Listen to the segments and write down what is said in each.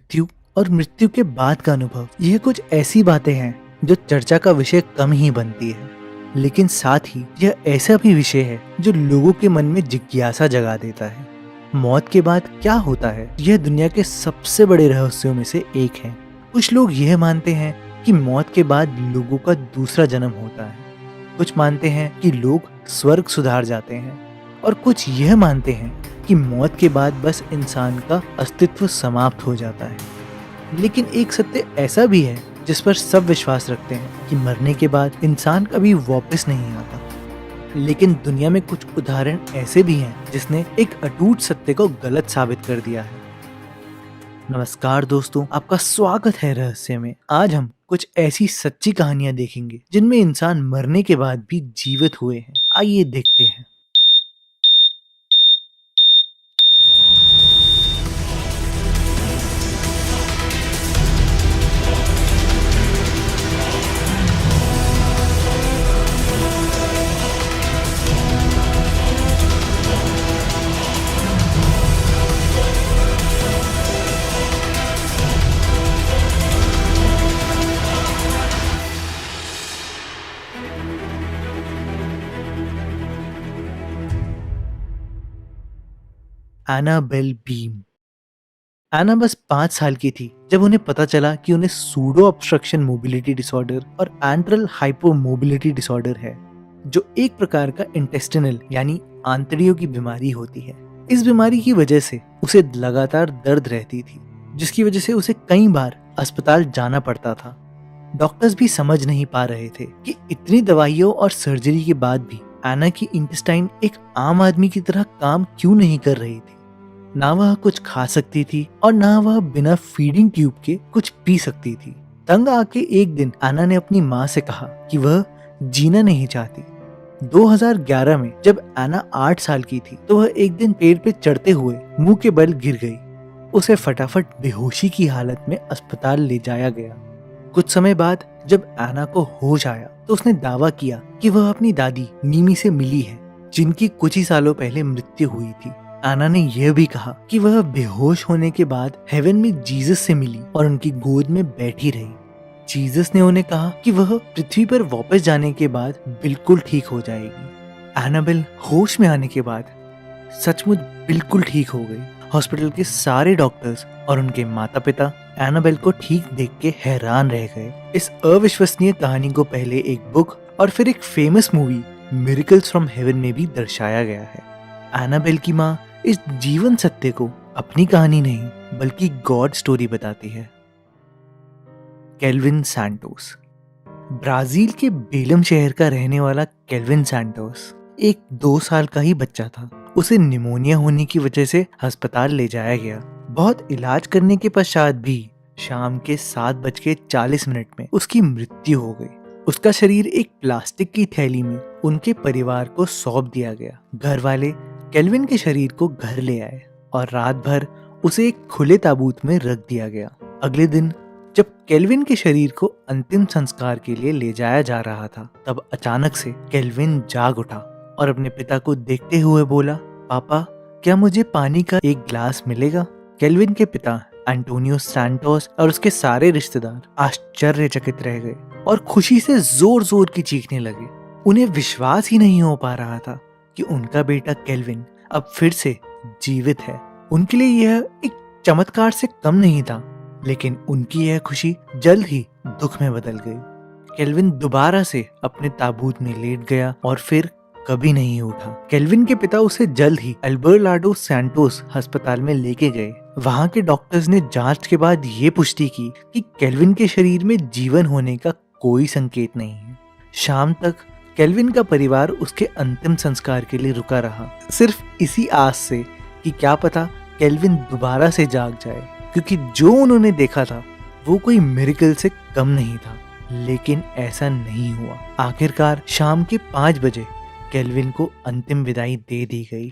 मृत्यु और मृत्यु के बाद का अनुभव, यह कुछ ऐसी बातें हैं जो चर्चा का विषय कम ही बनती है, लेकिन साथ ही यह ऐसा भी विषय है जो लोगों के मन में जिज्ञासा जगा देता है। मौत के बाद क्या होता है, यह दुनिया के सबसे बड़े रहस्यों में से एक है। कुछ लोग यह मानते हैं कि मौत के बाद लोगों का दूसरा जन्म होता है, कुछ मानते हैं कि लोग स्वर्ग सुधार जाते हैं, और कुछ यह मानते हैं कि मौत के बाद बस इंसान का अस्तित्व समाप्त हो जाता है। लेकिन एक सत्य ऐसा भी है जिस पर सब विश्वास रखते हैं कि मरने के बाद इंसान कभी वापस नहीं आता। लेकिन दुनिया में कुछ उदाहरण ऐसे भी हैं जिसने एक अटूट सत्य को गलत साबित कर दिया है। नमस्कार दोस्तों, आपका स्वागत है रहस्य में। आज हम कुछ ऐसी सच्ची कहानियां देखेंगे जिनमें इंसान मरने के बाद भी जीवित हुए हैं। आइए देखते हैं। Annabelle beam. एना बस 5 साल की थी जब उन्हें पता चला कि उन्हें सूडो ऑब्स्ट्रक्शन मोबिलिटी डिसऑर्डर और एंट्रल हाइपोमोबिलिटी डिसऑर्डर है, जो एक प्रकार का इंटेस्टिनल यानी आंतड़ियों की बीमारी होती है। इस बीमारी की वजह से उसे लगातार दर्द रहती थी, जिसकी वजह से उसे कई बार अस्पताल जाना पड़ता था। डॉक्टर्स भी समझ नहीं पा रहे थे कि इतनी दवाइयों और सर्जरी के बाद भी एना की इंटेस्टाइन एक आम आदमी की तरह काम क्यों नहीं कर रही थी। ना वह कुछ खा सकती थी और ना वह बिना फीडिंग ट्यूब के कुछ पी सकती थी। तंग आके एक दिन एना ने अपनी माँ से कहा कि वह जीना नहीं चाहती। 2011 में जब एना 8 साल की थी तो वह एक दिन पेड़ पे चढ़ते हुए मुंह के बल गिर गई। उसे फटाफट बेहोशी की हालत में अस्पताल ले जाया गया। कुछ समय बाद जब एना को होश आया तो उसने दावा किया कि वह अपनी दादी मीमी से मिली है, जिनकी कुछ ही सालों पहले मृत्यु हुई थी। एना ने यह भी कहा कि वह बेहोश होने के बाद हेवन में जीसस से मिली और उनकी गोद में बैठी रही। जीसस ने उन्हें कहा कि वह पृथ्वी पर वापस जाने के बाद बिल्कुल ठीक हो जाएगी। एनाबेल होश में आने के बाद सचमुच बिल्कुल ठीक हो गई। हॉस्पिटल के सारे डॉक्टर्स और उनके माता पिता एनाबेल को ठीक देख के हैरान रह गए। इस अविश्वसनीय कहानी को पहले एक बुक और फिर एक famous movie miracles from heaven में भी दर्शाया गया है। एनाबेल की माँ इस जीवन सत्य को अपनी कहानी नहीं बल्कि गॉड स्टोरी बताती है। Kelvin Santos. ब्राजील के बेलम शहर का रहने वाला केल्विन सैंटोस एक 2 साल का ही बच्चा था। उसे निमोनिया होने की वजह से अस्पताल ले जाया गया। बहुत इलाज करने के पश्चात भी शाम के 7:40 में उसकी मृत्यु हो गई। उसका शरीर एक प्लास्टिक की थैली में उनके परिवार को सौंप दिया गया। घर वाले केल्विन के शरीर को घर ले आए और रात भर उसे एक खुले ताबूत में रख दिया गया। अगले दिन जब केल्विन के शरीर को अंतिम संस्कार के लिए ले जाया जा रहा था, तब अचानक से केल्विन जाग उठा और अपने पिता को देखते हुए बोला, पापा, क्या मुझे पानी का एक गिलास मिलेगा? केल्विन के पिता एंटोनियो सैंटोस और उसके सारे रिश्तेदार आश्चर्यचकित रह गए और खुशी से जोर जोर की चीखने लगे। उन्हें विश्वास ही नहीं हो पा रहा था कि उनका बेटा केल्विन अब फिर से जीवित है। उनके लिए यह एक चमत्कार से कम नहीं था, लेकिन उनकी यह खुशी जल्द ही दुख में बदल गई। केल्विन दोबारा से अपने ताबूत में लेट गया और फिर कभी नहीं उठा। केल्विन के पिता उसे जल्द ही अल्बर्लाडो सैंटोस अस्पताल में लेके गए। वहां के डॉक्टर्स ने जांच के बाद ये पुष्टि की कि केल्विन के शरीर में जीवन होने का कोई संकेत नहीं है। शाम तक केल्विन का परिवार उसके अंतिम संस्कार के लिए रुका रहा, सिर्फ इसी आस से कि क्या पता केल्विन दोबारा से जाग जाए, क्योंकि जो उन्होंने देखा था वो कोई मिरेकल से कम नहीं था। लेकिन ऐसा नहीं हुआ। आखिरकार शाम के 5 बजे केल्विन को अंतिम विदाई दे दी गई।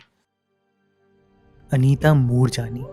अनीता मूरजानी।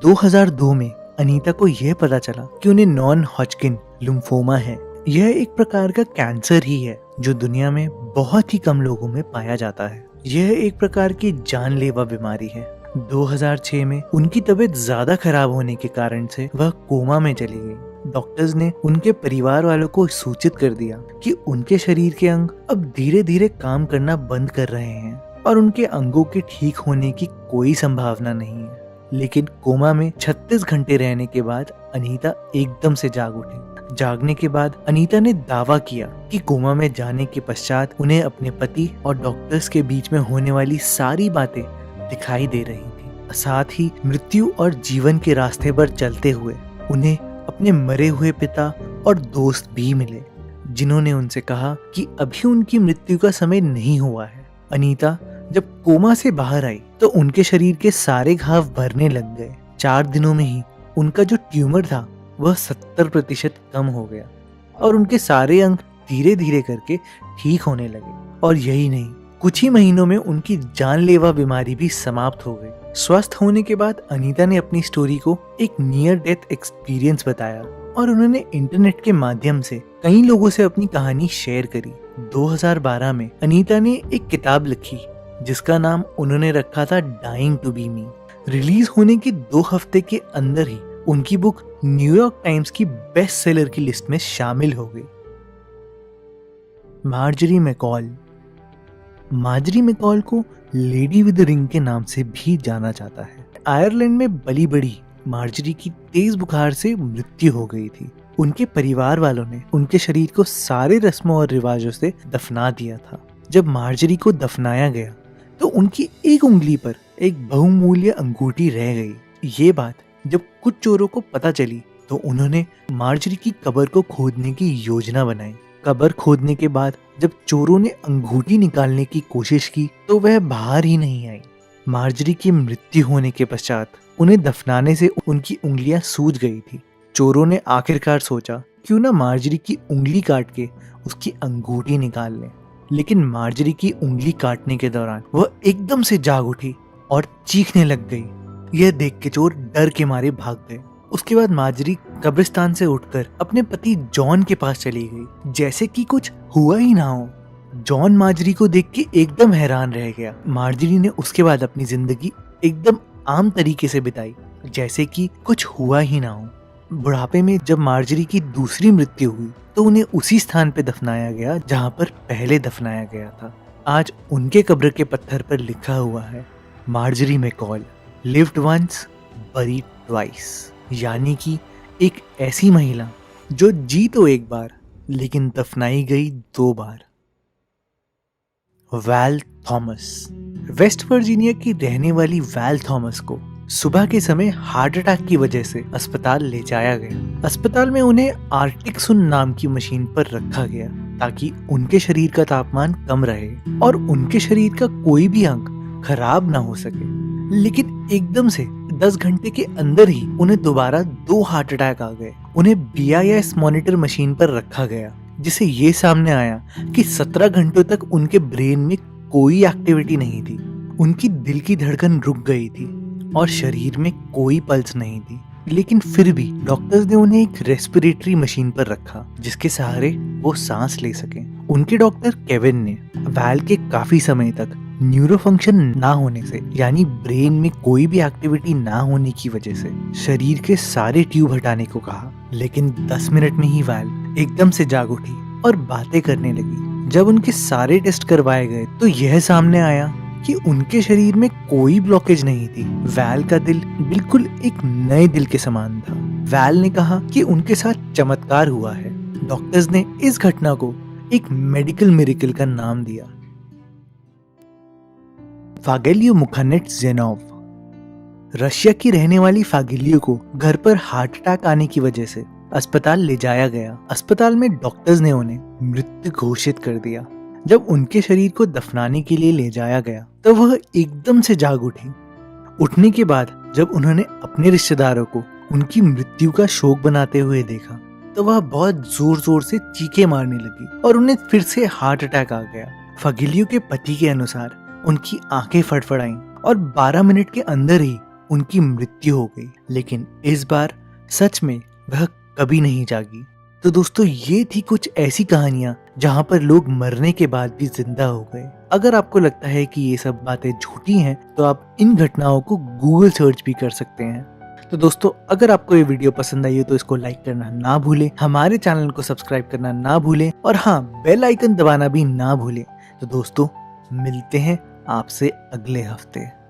2002 में अनीता को यह पता चला कि उन्हें नॉन हॉजकिन लिम्फोमा है। यह एक प्रकार का कैंसर ही है जो दुनिया में बहुत ही कम लोगों में पाया जाता है। यह एक प्रकार की जानलेवा बीमारी है। 2006 में उनकी तबीयत ज्यादा खराब होने के कारण से वह कोमा में चली गई। डॉक्टर्स ने उनके परिवार वालों को सूचित कर दिया कि उनके शरीर के अंग अब धीरे धीरे काम करना बंद कर रहे हैं और उनके अंगों के ठीक होने की कोई संभावना नहीं है। लेकिन कोमा में 36 घंटे रहने के बाद अनीता एकदम से जाग उठी। जागने के बाद अनीता ने दावा किया कि कोमा में जाने के पश्चात उन्हें अपने पति और डॉक्टर्स के बीच में होने वाली सारी बातें दिखाई दे रही थी। साथ ही मृत्यु और जीवन के रास्ते पर चलते हुए उन्हें अपने मरे हुए पिता और दोस्त भी मिले, जिन्होंने उनसे कहा कि अभी उनकी मृत्यु का समय नहीं हुआ है। अनीता जब कोमा से बाहर आई तो उनके शरीर के सारे घाव भरने लग गए। 4 दिनों में ही उनका जो ट्यूमर था वह 70% कम हो गया और उनके सारे अंग धीरे धीरे करके ठीक होने लगे। और यही नहीं, कुछ ही महीनों में उनकी जानलेवा बीमारी भी समाप्त हो गई। स्वस्थ होने के बाद अनीता ने अपनी स्टोरी को एक नियर डेथ एक्सपीरियंस बताया और उन्होंने इंटरनेट के माध्यम से कई लोगों से अपनी कहानी शेयर करी। 2012 में अनीता ने एक किताब लिखी जिसका नाम उन्होंने रखा था dying to be me. Release होने के 2 हफ्ते के अंदर ही उनकी बुक न्यूयॉर्क टाइम्स की बेस्ट सेलर की लिस्ट में शामिल हो गई। Margery McCall. मार्जरी मैकॉल को लेडी विद रिंग के नाम से भी जाना जाता है। आयरलैंड में बली बड़ी मार्जरी की तेज बुखार से मृत्यु हो गई थी। उनके परिवार वालों ने उनके शरीर को सारे रस्मों और रिवाजों से दफना दिया था। जब मार्जरी को दफनाया गया तो उनकी एक उंगली पर एक बहुमूल्य अंगूठी रह गई। ये बात जब कुछ चोरों को पता चली तो उन्होंने मार्जरी की कब्र को खोदने की योजना बनाई। कब्र खोदने के बाद जब चोरों ने अंगूठी निकालने की कोशिश की तो वह बाहर ही नहीं आई। मार्जरी की मृत्यु होने के पश्चात उन्हें दफनाने से उनकी उंगलियां सूज गई थी। चोरों ने आखिरकार सोचा क्यों ना मार्जरी की उंगली काट के उसकी अंगूठी निकाल लें। लेकिन मार्जरी की उंगली काटने के दौरान वह एकदम से जाग उठी और चीखने लग गई। यह देख के चोर डर के मारे भाग गए। उसके बाद मार्जरी कब्रिस्तान से उठकर अपने पति जॉन के पास चली गई, जैसे कि कुछ हुआ ही ना हो। जॉन मार्जरी को देख के एकदम हैरान रह गया। मार्जरी ने उसके बाद अपनी जिंदगी एकदम आम तरीके से बिताई, जैसे कि कुछ हुआ ही ना हो। बुढ़ापे में जब मार्जरी की दूसरी मृत्यु हुई तो उन्हें उसी स्थान पर दफनाया गया जहां पर पहले दफनाया गया था। आज उनके कब्र के पत्थर पर लिखा हुआ है, Margery McCall lived once buried twice, यानी कि एक ऐसी महिला जो जी तो एक बार लेकिन दफनाई गई 2 बार। Val Thomas. वेस्ट वर्जीनिया की रहने वाली वैल थॉमस को सुबह के समय हार्ट अटैक की वजह से अस्पताल ले जाया गया। अस्पताल में उन्हें आर्टिक सुन नाम की मशीन पर रखा गया ताकि उनके शरीर का तापमान कम रहे और उनके शरीर का कोई भी अंग खराब ना हो सके। लेकिन एकदम से 10 घंटे के अंदर ही उन्हें दोबारा 2 हार्ट अटैक आ गए। उन्हें BIS मॉनिटर मशीन पर रखा गया, जिससे ये सामने आया कि 17 घंटों तक उनके ब्रेन में कोई एक्टिविटी नहीं थी। उनकी दिल की धड़कन रुक गई थी और शरीर में कोई पल्स नहीं थी। लेकिन फिर भी डॉक्टर्स ने उन्हें एक रेस्पिरेटरी मशीन पर रखा जिसके सहारे वो सांस ले सकें। उनके डॉक्टर केविन ने वैल के काफी समय तक न्यूरो फंक्शन ना होने से, यानी ब्रेन में कोई भी एक्टिविटी ना होने की वजह से शरीर के सारे ट्यूब हटाने को कहा। लेकिन 10 मिनट में ही वैल एकदम से जाग उठी और बातें करने लगी। जब उनके सारे टेस्ट करवाए गए तो यह सामने आया कि उनके शरीर में कोई ब्लॉकेज नहीं थी। वैल का दिल बिल्कुल एक नए दिल के समान था। वैल ने कहा कि उनके साथ चमत्कार हुआ है। डॉक्टर्स ने इस घटना को एक मेडिकल मिरेकल का नाम दिया। फागेलियो मुखानेट्जेनोव। रशिया की रहने वाली फागेलियो को घर पर हार्ट अटैक आने की वजह से अस्पताल ले जाया गया। अस्पताल में डॉक्टर्स ने उन्हें मृत घोषित कर दिया। जब उनके शरीर को दफनाने के लिए ले जाया गया तो वह एकदम से जाग उठी। उठने के बाद जब उन्होंने अपने रिश्तेदारों को उनकी मृत्यु का शोक बनाते हुए देखा तो वह बहुत जोर जोर से चीखें मारने लगी और उन्हें फिर से हार्ट अटैक आ गया। फागिलियो के पति के अनुसार उनकी आंखें फड़फड़ाईं और 12 मिनट के अंदर ही उनकी मृत्यु हो गई। लेकिन इस बार सच में वह कभी नहीं जागी। तो दोस्तों, ये थी कुछ ऐसी कहानियां जहाँ पर लोग मरने के बाद भी जिंदा हो गए। अगर आपको लगता है कि ये सब बातें झूठी हैं, तो आप इन घटनाओं को गूगल सर्च भी कर सकते हैं। तो दोस्तों, अगर आपको ये वीडियो पसंद आई हो तो इसको लाइक करना ना भूलें, हमारे चैनल को सब्सक्राइब करना ना भूलें और हाँ, बेल आइकन दबाना भी ना भूलें। तो दोस्तों, मिलते हैं आपसे अगले हफ्ते।